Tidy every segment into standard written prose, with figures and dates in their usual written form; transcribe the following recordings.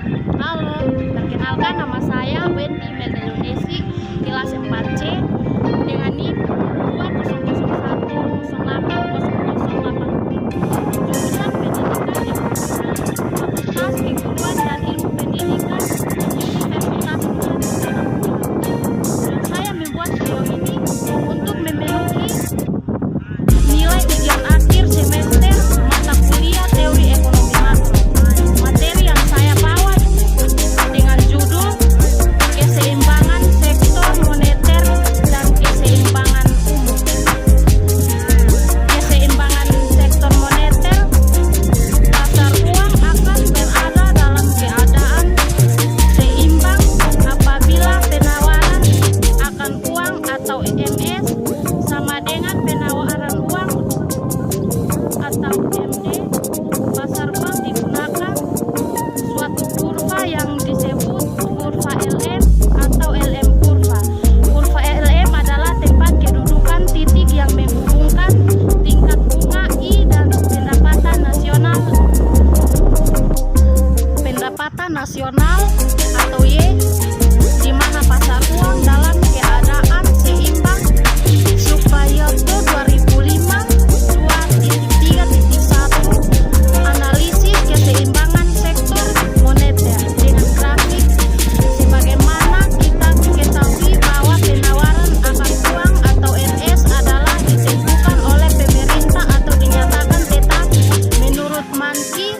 Halo, perkenalkan nama saya Wendy Meldelonesi, kelas 4C dengan NIM 2001080008. Jurusan Pendidikan Ekonomi, Fakultas Keguruan dan Ilmu Pendidikan, Universitas Indonesia. Dan saya membuat video ini untuk memenuhi nilai ujian akhir semester mata kuliah teori ekonomi makro. Materi yang saya bawa dengan judul keseimbangan sektor moneter dan keseimbangan umum. Keseimbangan sektor moneter, pasar uang akan berada dalam keadaan seimbang apabila penawaran akan uang atau EMS sama dengan penawaran uang atau MD. Pasar uang digunakan suatu kurva yang disebut kurva LM atau LM kurva. Kurva LM adalah tempat kedudukan titik yang menghubungkan tingkat bunga I dan pendapatan nasional atau Y, di mana pasar uang dalam keadaan seimbang supaya ke 2005 2.3.1 analisis keseimbangan sektor moneter dengan grafik sebagaimana kita ketahui bahwa penawaran akan uang atau NS adalah ditentukan oleh pemerintah atau dinyatakan tetap. Menurut Manki,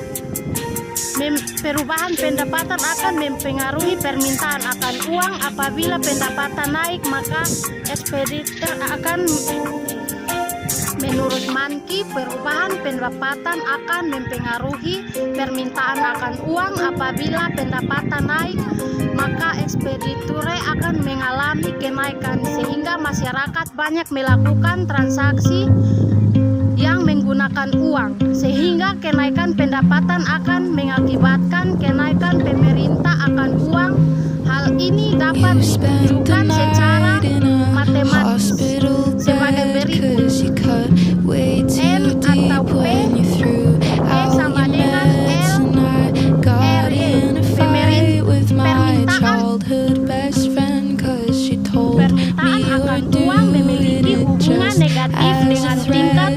perubahan pendapatan akan mempengaruhi permintaan akan uang. Apabila pendapatan naik, maka ekspeditor akan menurut Manki, perubahan pendapatan akan mempengaruhi permintaan akan uang. Apabila pendapatan naik, maka ekspeditur akan mengalami kenaikan sehingga masyarakat banyak melakukan transaksi yang menggunakan uang, sehingga kenaikan pendapatan akan mengakibatkan kenaikan pemerintah akan uang. Hal ini dapat ditunjukkan secara matematis sebagai berikut. M atau P, E sama dengan L, permintaan akan uang memiliki hubungan negatif dengan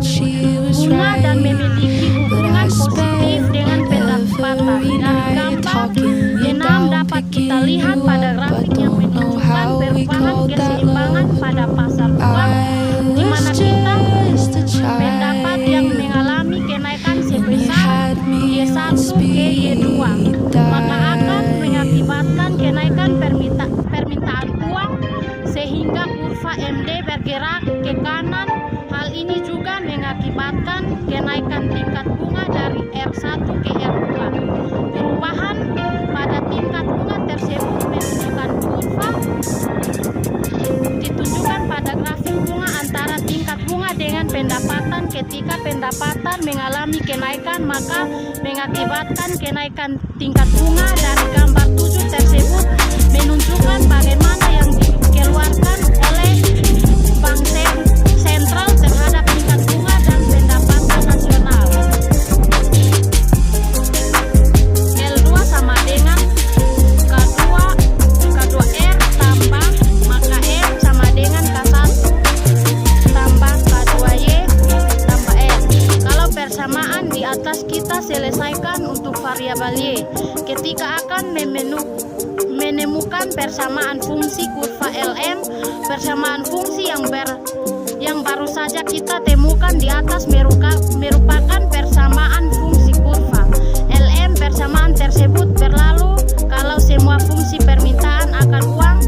tingkat bunga dan memiliki hubungan positif dengan pendapatan. Dari gambar 6 dapat kita lihat pada grafik yang menunjukkan perubahan keseimbangan pada pasar uang, di mana kita mendapat yang mengalami kenaikan sebesar Y1 ke Y2, maka akan mengakibatkan kenaikan permintaan uang sehingga kurva MD bergerak ke kanan. Hal ini juga mengakibatkan kenaikan tingkat bunga dari R1 ke R2. Perubahan pada tingkat bunga tersebut menunjukkan kurva ditunjukkan pada grafik bunga antara tingkat bunga dengan pendapatan. Ketika pendapatan mengalami kenaikan, maka mengakibatkan kenaikan tingkat bunga. Dari gambar 7 tersebut menunjukkan bagaimana yang dikeluarkan oleh Bank Sentral terhadap tingkat bunga dan pendapatan nasional. L2 sama dengan K2R tambah, maka M sama dengan K1 tambah K2Y tambah R. Kalau persamaan di atas kita selesaikan untuk variabel Y. Ketika akan menemukan persamaan fungsi kurva LM, persamaan fungsi yang baru saja kita temukan di atas merupakan persamaan fungsi kurva LM. Persamaan tersebut berlalu kalau semua fungsi permintaan akan uang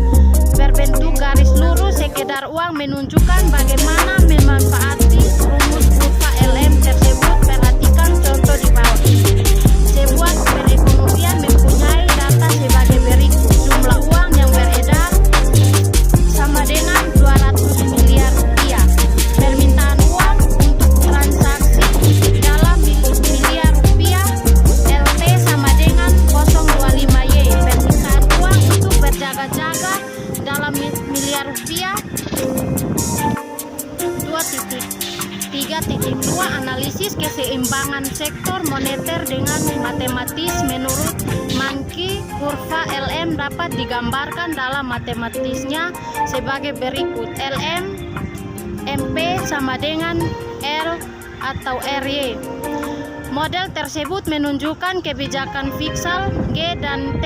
berbentuk garis lurus. Sekedar uang menunjukkan bagaimana memanfaati rumus kurva LM tersebut. Perhatikan contoh di bawah. Sebuah perekonomian mempunyai data sebagai berikut. Jumlah uang yang beredar sama dengan 200 miliar rupiah. Permintaan uang untuk transaksi dalam moneter dengan matematis. Menurut Mankey, kurva LM dapat digambarkan dalam matematisnya sebagai berikut. LM MP sama dengan L atau RY. Model tersebut menunjukkan kebijakan fiskal G dan T,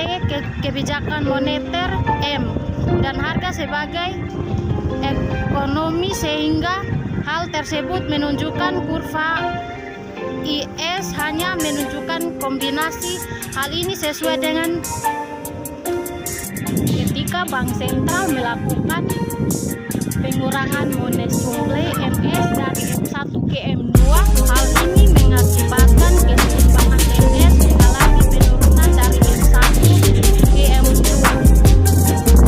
kebijakan moneter M, dan harga sebagai ekonomi, sehingga hal tersebut menunjukkan kurva IS hanya menunjukkan kombinasi. Hal ini sesuai dengan ketika bank sentral melakukan pengurangan money supply MS dari M1 ke M2. Hal ini mengakibatkan keseimbangan MS mengalami penurunan dari M1 ke M2.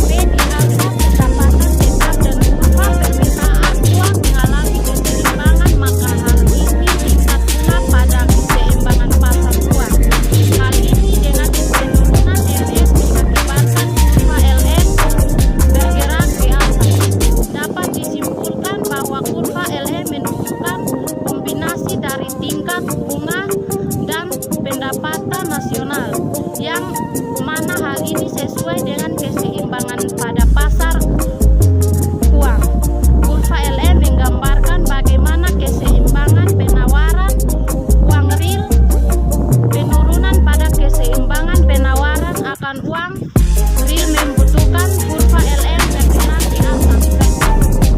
P di angka pendapatan tetap dan kurva permintaan uang mengalami keseimbangan, maka hal ini tingkat bunga pada keseimbangan pasar uang. Hal ini dengan penurunan MS mengakibatkan kurva LM bergerak ke atas. Dapat disimpulkan bahwa kurva LM menunjukkan kombinasi dari tingkat bunga dan pendapatan nasional, yang mana hal ini sesuai dengan keseimbangan pada pasar uang. Kurva LM menggambarkan bagaimana keseimbangan penawaran uang real. Penurunan pada keseimbangan penawaran akan uang real membutuhkan kurva LM bergerak di atas.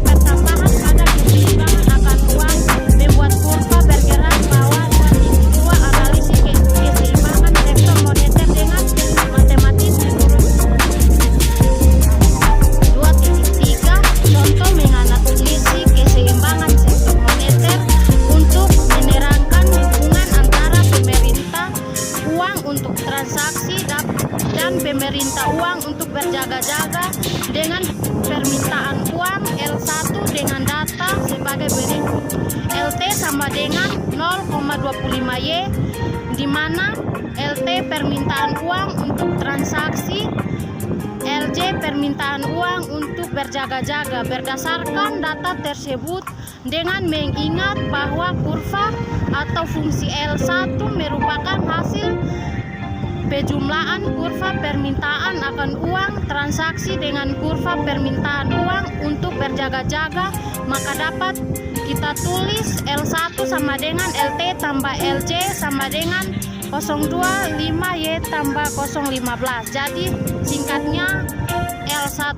Pertambahan pada keseimbangan akan uang membuat kurva bergerak bawah. 2.2 analisis keseimbangan sektor moneter dengan matematis menurut 2.3 contoh menganalisis keseimbangan sektor moneter untuk menerangkan hubungan antara pemerintah uang untuk transaksi dan pemerintah uang untuk berjaga-jaga dengan permintaan uang. L1 dengan data sebagai berikut. LT sama dengan 0,25 Y, di mana LT permintaan uang untuk transaksi, LJ permintaan uang untuk berjaga-jaga. Berdasarkan data tersebut, dengan mengingat bahwa kurva atau fungsi L1 merupakan hasil pejumlahan kurva permintaan akan uang transaksi dengan kurva permintaan uang untuk berjaga-jaga, maka dapat kita tulis L1 sama dengan LT tambah LJ sama dengan 025Y tambah 015. Jadi singkatnya L1.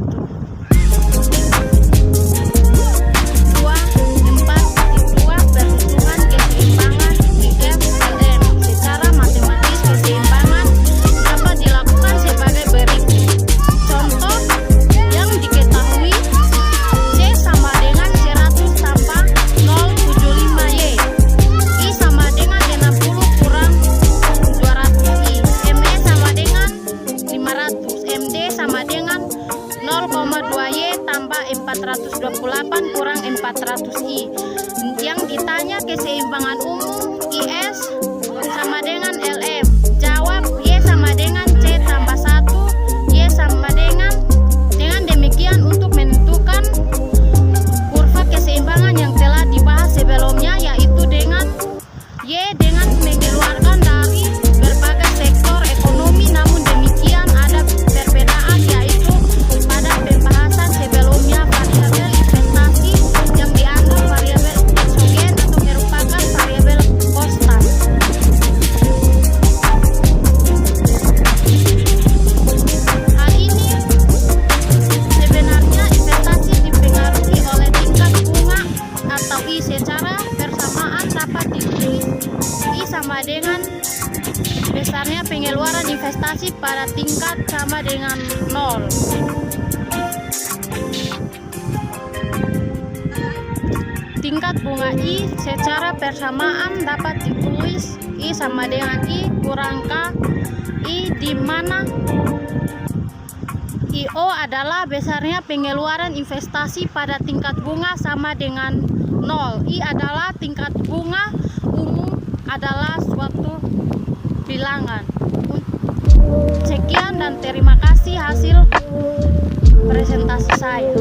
2.4.2 perhitungan keseimbangan IF-LM. Secara matematis keseimbangan dapat dilakukan sebagai berikut. Contoh yang diketahui, C sama dengan 100 tambah 075Y, I sama dengan 60 kurang 200Y, ME sama dengan 500, MD sama dengan 0,2Y tambah 428 kurang 400Y. Yang ditanya keseimbangan umum IS sama dengan LM. Jawab Y sama dengan C tambah 1, Y sama dengan demikian untuk menentukan kurva keseimbangan yang telah dibahas sebelumnya, yaitu dengan Y dengan mengeluarkan dari berbagai sektor ekonomi. Namun demikian ada perbedaan, yaitu pada pembahasan sebelumnya variabel investasi yang dianggap variabel eksogen atau merupakan variabel konstan. Hal ini sebenarnya investasi dipengaruhi oleh tingkat bunga atau I. Secara bersamaan dapat ditulis I sama dengan besarnya pengeluaran investasi pada tingkat sama dengan 0. Tingkat bunga I secara bersamaan dapat ditulis I sama dengan I kurang K I, di mana IO adalah besarnya pengeluaran investasi pada tingkat bunga sama dengan 0. I adalah tingkat bunga umum adalah suatu bilangan. Sekian dan terima kasih hasil presentasi saya.